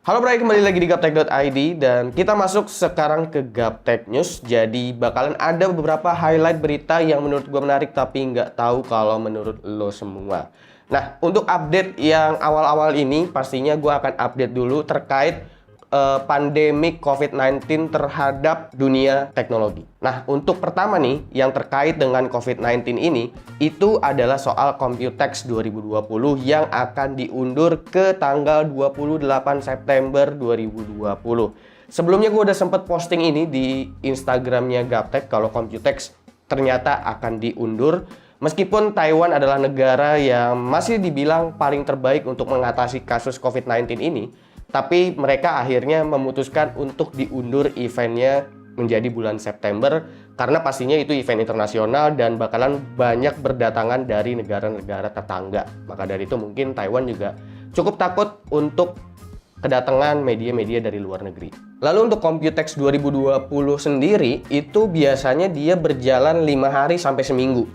Halo Bray, kembali lagi di Gaptek.id dan kita masuk sekarang ke Gaptek News. Jadi bakalan ada beberapa highlight berita yang menurut gue menarik tapi nggak tahu kalau menurut lo semua. Nah, untuk update yang awal-awal ini pastinya gue akan update dulu terkait pandemi COVID-19 terhadap dunia teknologi. Nah, untuk pertama nih, yang terkait dengan COVID-19 ini, itu adalah soal Computex 2020 yang akan diundur ke tanggal 28 September 2020. Sebelumnya gue udah sempet posting ini di Instagramnya Gaptek kalau Computex ternyata akan diundur. Meskipun Taiwan adalah negara yang masih dibilang paling terbaik untuk mengatasi kasus COVID-19 ini, tapi mereka akhirnya memutuskan untuk diundur eventnya menjadi bulan September karena pastinya itu event internasional dan bakalan banyak berdatangan dari negara-negara tetangga. Maka dari itu mungkin Taiwan juga cukup takut untuk kedatangan media-media dari luar negeri. Lalu untuk Computex 2020 sendiri itu biasanya dia berjalan 5 hari sampai seminggu.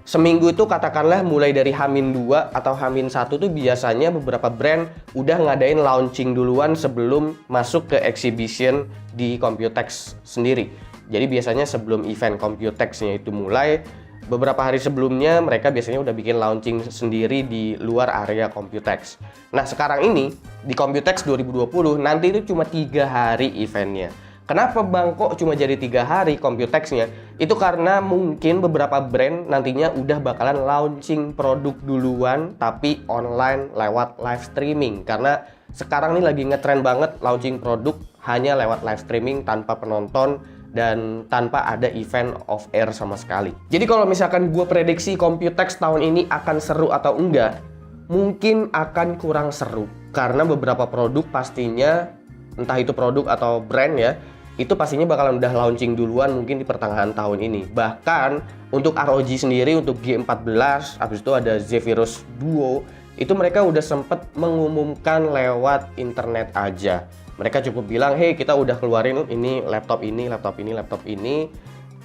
Seminggu itu katakanlah mulai dari H-2 atau H-1 tuh biasanya beberapa brand udah ngadain launching duluan sebelum masuk ke exhibition di Computex sendiri. Jadi biasanya sebelum event Computex-nya itu mulai, beberapa hari sebelumnya mereka biasanya udah bikin launching sendiri di luar area Computex. Nah sekarang ini di Computex 2020 nanti itu cuma 3 hari eventnya. Kenapa Bang kok cuma jadi 3 hari Computex-nya? Itu karena mungkin beberapa brand nantinya udah bakalan launching produk duluan tapi online lewat live streaming. Karena sekarang nih lagi ngetrend banget launching produk hanya lewat live streaming tanpa penonton dan tanpa ada event off air sama sekali. Jadi kalau misalkan gue prediksi Computex tahun ini akan seru atau enggak, mungkin akan kurang seru. Karena beberapa produk pastinya, entah itu produk atau brand ya, itu pastinya bakalan udah launching duluan mungkin di pertengahan tahun ini. Bahkan untuk ROG sendiri, untuk G14, habis itu ada Zephyrus Duo, itu mereka udah sempet mengumumkan lewat internet aja. Mereka cukup bilang, hey kita udah keluarin ini, laptop ini, laptop ini, laptop ini,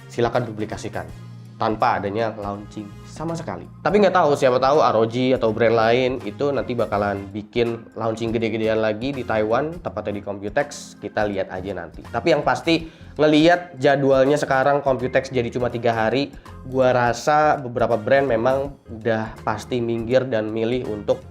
silakan publikasikan. Tanpa adanya launching sama sekali. Tapi nggak tahu, siapa tahu ROG atau brand lain itu nanti bakalan bikin launching gede-gedean lagi di Taiwan, tepatnya di Computex. Kita lihat aja nanti. Tapi yang pasti ngelihat jadwalnya sekarang Computex jadi cuma 3 hari, gua rasa beberapa brand memang udah pasti minggir dan milih untuk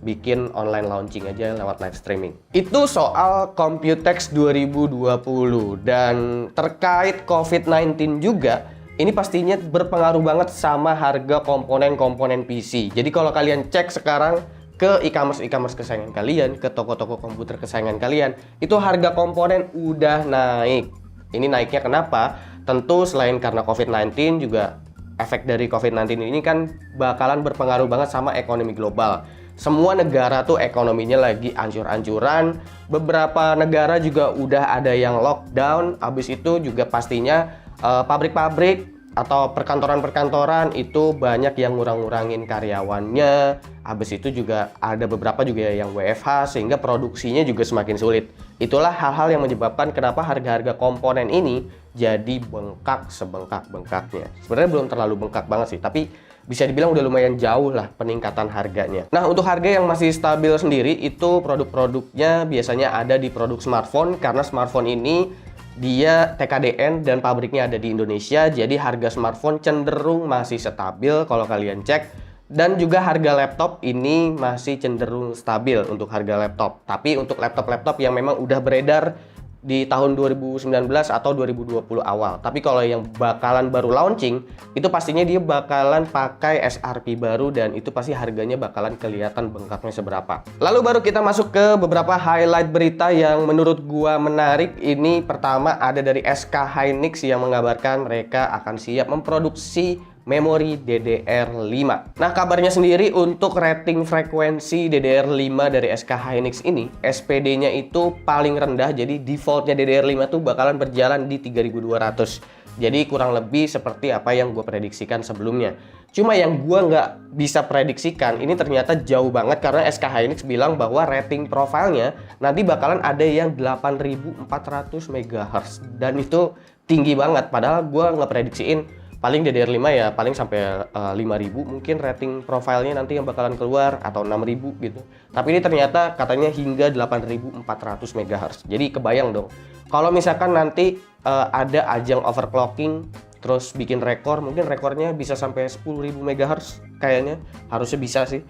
bikin online launching aja lewat live streaming. Itu soal Computex 2020. Dan terkait COVID-19 juga, ini pastinya berpengaruh banget sama harga komponen-komponen PC. Jadi kalau kalian cek sekarang ke e-commerce kesayangan kalian, ke toko-toko komputer kesayangan kalian, itu harga komponen udah naik. Ini naiknya kenapa? Tentu selain karena COVID-19 juga efek dari COVID-19 ini kan bakalan berpengaruh banget sama ekonomi global. Semua negara tuh ekonominya lagi ancur-ancuran. Beberapa negara juga udah ada yang lockdown. Habis itu juga pastinya pabrik-pabrik atau perkantoran-perkantoran itu banyak yang ngurang-ngurangin karyawannya. Habis itu juga ada beberapa juga yang WFH sehingga produksinya juga semakin sulit. Itulah hal-hal yang menyebabkan kenapa harga-harga komponen ini jadi bengkak sebengkak-bengkaknya. Sebenarnya belum terlalu bengkak banget sih, tapi bisa dibilang udah lumayan jauh lah peningkatan harganya. Nah, untuk harga yang masih stabil sendiri itu produk-produknya biasanya ada di produk smartphone karena smartphone ini dia TKDN dan pabriknya ada di Indonesia, jadi harga smartphone cenderung masih stabil kalau kalian cek. Dan juga harga laptop ini masih cenderung stabil untuk harga laptop. Tapi untuk laptop-laptop yang memang udah beredar di tahun 2019 atau 2020 awal. Tapi kalau yang bakalan baru launching, itu pastinya dia bakalan pakai SRP baru dan itu pasti harganya bakalan kelihatan bengkaknya seberapa. Lalu baru kita masuk ke beberapa highlight berita yang menurut gua menarik. Ini pertama ada dari SK Hynix yang mengabarkan mereka akan siap memproduksi memori DDR5. Nah, kabarnya sendiri untuk rating frekuensi DDR5 dari SK Hynix ini, SPD-nya itu paling rendah, jadi defaultnya DDR5 tuh bakalan berjalan di 3200. Jadi kurang lebih seperti apa yang gue prediksikan sebelumnya. Cuma yang gue nggak bisa prediksikan, ini ternyata jauh banget karena SK Hynix bilang bahwa rating profilnya nanti bakalan ada yang 8400 MHz. Dan itu tinggi banget, padahal gue nggak prediksiin Paling DDR5 ya paling sampai 5.000 mungkin rating profilnya nanti yang bakalan keluar, atau 6.000 gitu. Tapi ini ternyata katanya hingga 8.400 MHz. Jadi kebayang dong, kalau misalkan nanti ada ajang overclocking terus bikin rekor, mungkin rekornya bisa sampai 10.000 MHz kayaknya, harusnya bisa sih.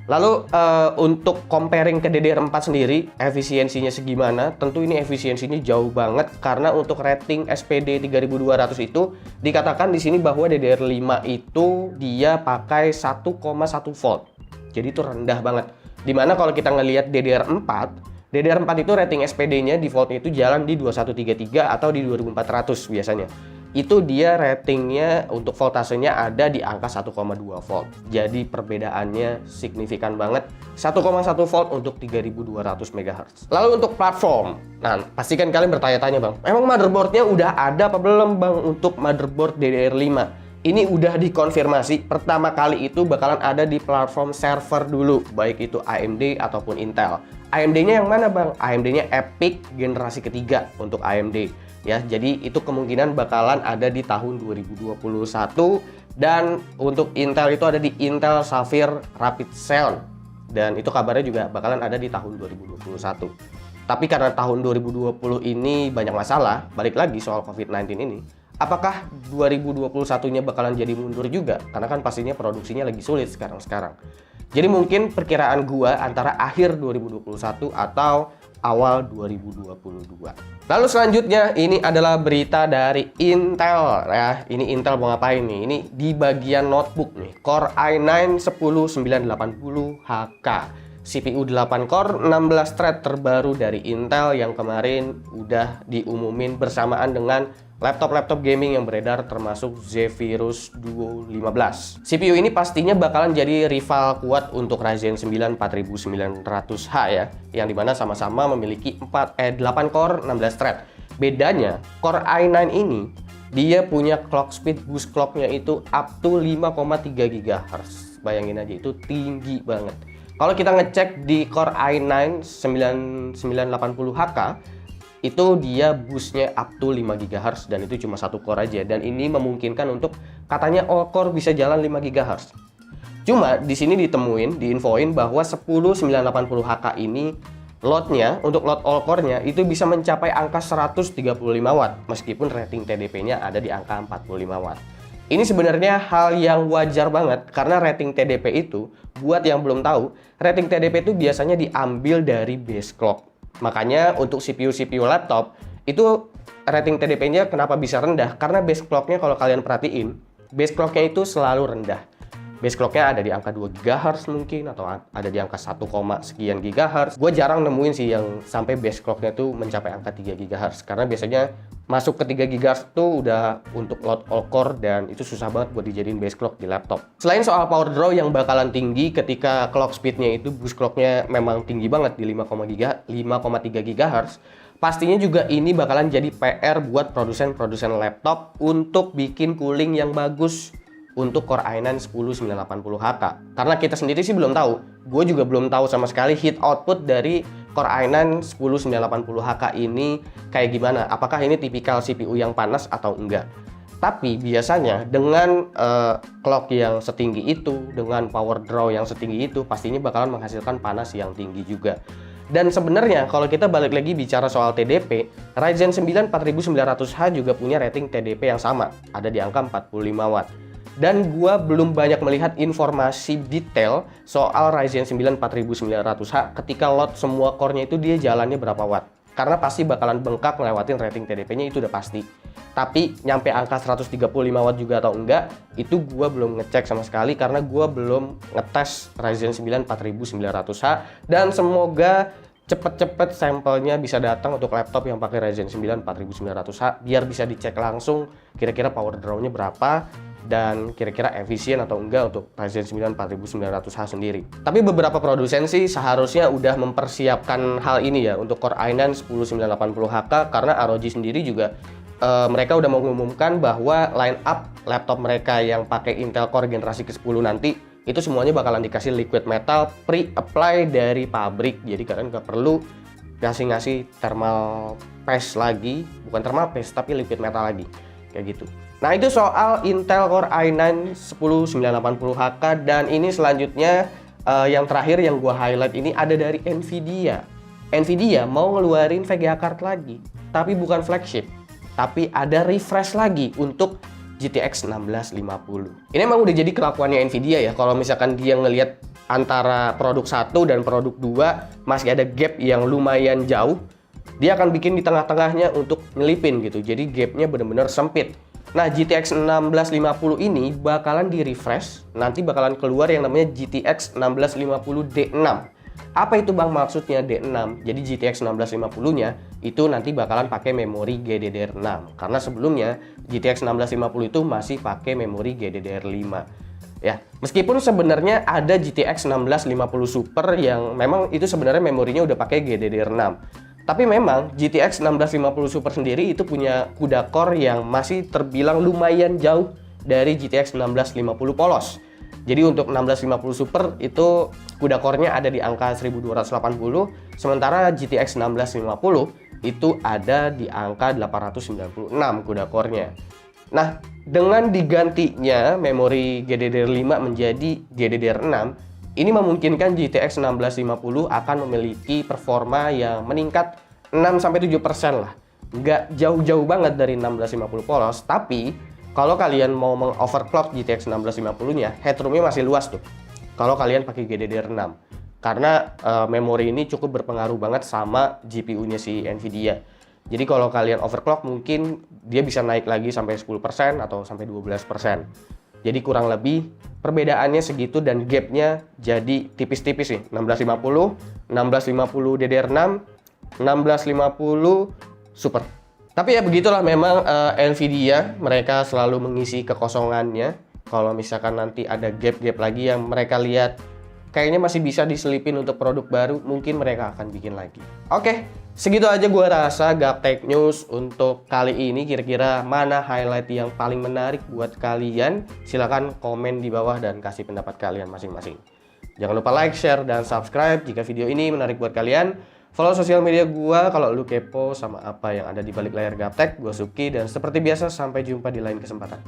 Lalu untuk comparing ke DDR4 sendiri, efisiensinya segimana? Tentu ini efisiensinya jauh banget, karena untuk rating SPD 3200 itu dikatakan di sini bahwa DDR5 itu dia pakai 1,1 volt. Jadi itu rendah banget. Dimana kalau kita ngelihat DDR4 itu rating SPD-nya defaultnya itu jalan di 2133 atau di 2400 biasanya. Itu dia ratingnya untuk voltasenya ada di angka 1,2 volt. Jadi perbedaannya signifikan banget. 1,1 volt untuk 3200 MHz. Lalu untuk platform. Nah, pastikan kalian bertanya-tanya, Bang, emang motherboardnya udah ada apa belum, Bang, untuk motherboard DDR5? Ini udah dikonfirmasi, pertama kali itu bakalan ada di platform server dulu, baik itu AMD ataupun Intel. AMD-nya yang mana, Bang? AMD-nya EPYC generasi ketiga untuk AMD. Ya, jadi itu kemungkinan bakalan ada di tahun 2021, dan untuk Intel itu ada di Intel Sapphire Rapid Xeon, dan itu kabarnya juga bakalan ada di tahun 2021. Tapi karena tahun 2020 ini banyak masalah, balik lagi soal COVID-19 ini, apakah 2021-nya bakalan jadi mundur juga? Karena kan pastinya produksinya lagi sulit sekarang-sekarang. Jadi mungkin perkiraan gua antara akhir 2021 atau awal 2022. Lalu selanjutnya ini adalah berita dari Intel ya. Ini Intel mau ngapain nih? Ini di bagian notebook nih. Core i9 10980HK. CPU 8 core, 16 thread terbaru dari Intel yang kemarin udah diumumin bersamaan dengan laptop-laptop gaming yang beredar, termasuk Zephyrus Duo 15. CPU ini pastinya bakalan jadi rival kuat untuk Ryzen 9 4900H ya, yang dimana sama-sama memiliki 8 core, 16 thread. Bedanya, Core i9 ini dia punya clock speed boost clocknya itu up to 5,3 GHz. Bayangin aja, itu tinggi banget. Kalau kita ngecek di Core i9 9980HK, itu dia boostnya up to 5 GHz, dan itu cuma satu core aja, dan ini memungkinkan untuk katanya all core bisa jalan 5 GHz. Cuma di sini diinfoin bahwa 10980HK ini loadnya, untuk load all core-nya itu bisa mencapai angka 135 watt, meskipun rating TDP-nya ada di angka 45 watt. Ini sebenarnya hal yang wajar banget, karena rating TDP itu, buat yang belum tahu, rating TDP itu biasanya diambil dari base clock. Makanya untuk CPU laptop, itu rating TDP-nya kenapa bisa rendah? Karena base clock-nya kalau kalian perhatiin, base clock-nya itu selalu rendah. Base clock-nya ada di angka 2 GHz mungkin, atau ada di angka 1, sekian GHz. Gue jarang nemuin sih yang sampai base clock-nya tuh mencapai angka 3 GHz. Karena biasanya masuk ke 3 GHz tuh udah untuk load all core, dan itu susah banget buat dijadiin base clock di laptop. Selain soal power draw yang bakalan tinggi ketika clock speed-nya itu, boost clock-nya memang tinggi banget di 5,3 GHz, pastinya juga ini bakalan jadi PR buat produsen laptop untuk bikin cooling yang bagus untuk Core i9 10980HK. Karena kita sendiri sih belum tahu. Gue juga belum tahu sama sekali heat output dari Core i9 10980HK ini kayak gimana. Apakah ini tipikal CPU yang panas atau enggak. Tapi biasanya dengan clock yang setinggi itu, dengan power draw yang setinggi itu, pastinya bakalan menghasilkan panas yang tinggi juga. Dan sebenarnya kalau kita balik lagi bicara soal TDP, Ryzen 9 4900H juga punya rating TDP yang sama, ada di angka 45 watt. Dan gua belum banyak melihat informasi detail soal Ryzen 9 4900H ketika load semua core-nya itu dia jalannya berapa watt. Karena pasti bakalan bengkak ngelewatin rating TDP-nya, itu udah pasti. Tapi nyampe angka 135 watt juga atau enggak, itu gua belum ngecek sama sekali karena gua belum ngetes Ryzen 9 4900H, dan semoga cepet-cepet sampelnya bisa datang untuk laptop yang pakai Ryzen 9 4900H biar bisa dicek langsung kira-kira power draw-nya berapa dan kira-kira efisien atau enggak untuk Ryzen 9 4900H sendiri. Tapi beberapa produsen sih seharusnya udah mempersiapkan hal ini ya untuk Core i9 10980HK, karena ROG sendiri juga mereka udah mengumumkan bahwa line up laptop mereka yang pakai Intel Core generasi ke-10 nanti itu semuanya bakalan dikasih liquid metal pre-apply dari pabrik. Jadi kalian nggak perlu ngasih thermal paste lagi, bukan thermal paste tapi liquid metal lagi kayak gitu. Nah, itu soal Intel Core i9 10980HK. Dan ini selanjutnya yang terakhir yang gua highlight ini ada dari Nvidia. Nvidia mau ngeluarin VGA card lagi, tapi bukan flagship, tapi ada refresh lagi untuk GTX 1650. Ini emang udah jadi kelakuannya Nvidia ya. Kalau misalkan dia ngelihat antara produk 1 dan produk 2 masih ada gap yang lumayan jauh, dia akan bikin di tengah-tengahnya untuk nyelipin gitu. Jadi gapnya bener-bener sempit. Nah, GTX 1650 ini bakalan di-refresh, nanti bakalan keluar yang namanya GTX 1650 D6. Apa itu Bang maksudnya D6? Jadi GTX 1650-nya itu nanti bakalan pakai memori GDDR6. Karena sebelumnya GTX 1650 itu masih pakai memori GDDR5. Ya, meskipun sebenarnya ada GTX 1650 Super yang memang itu sebenarnya memorinya udah pakai GDDR6. Tapi memang GTX 1650 Super sendiri itu punya CUDA core yang masih terbilang lumayan jauh dari GTX 1650 polos. Jadi untuk 1650 Super itu CUDA core-nya ada di angka 1280, sementara GTX 1650 itu ada di angka 896 CUDA core-nya. Nah, dengan digantinya memori GDDR5 menjadi GDDR6, ini memungkinkan GTX 1650 akan memiliki performa yang meningkat 6-7% lah. Nggak jauh-jauh banget dari 1650 polos, tapi kalau kalian mau mengoverclock GTX 1650-nya, headroom-nya masih luas tuh. Kalau kalian pakai GDDR6. Karena memori ini cukup berpengaruh banget sama GPU-nya si Nvidia. Jadi kalau kalian overclock mungkin dia bisa naik lagi sampai 10% atau sampai 12%. Jadi kurang lebih perbedaannya segitu dan gapnya jadi tipis-tipis nih. 1650, 1650 DDR6, 1650 Super. Tapi ya begitulah memang Nvidia, mereka selalu mengisi kekosongannya. Kalau misalkan nanti ada gap-gap lagi yang mereka lihat kayaknya masih bisa diselipin untuk produk baru, mungkin mereka akan bikin lagi. Oke, segitu aja gua rasa Gaptek News untuk kali ini. Kira-kira mana highlight yang paling menarik buat kalian? Silahkan komen di bawah dan kasih pendapat kalian masing-masing. Jangan lupa like, share, dan subscribe jika video ini menarik buat kalian. Follow sosial media gua kalau lu kepo sama apa yang ada di balik layar Gaptek. Gua Suki dan seperti biasa sampai jumpa di lain kesempatan.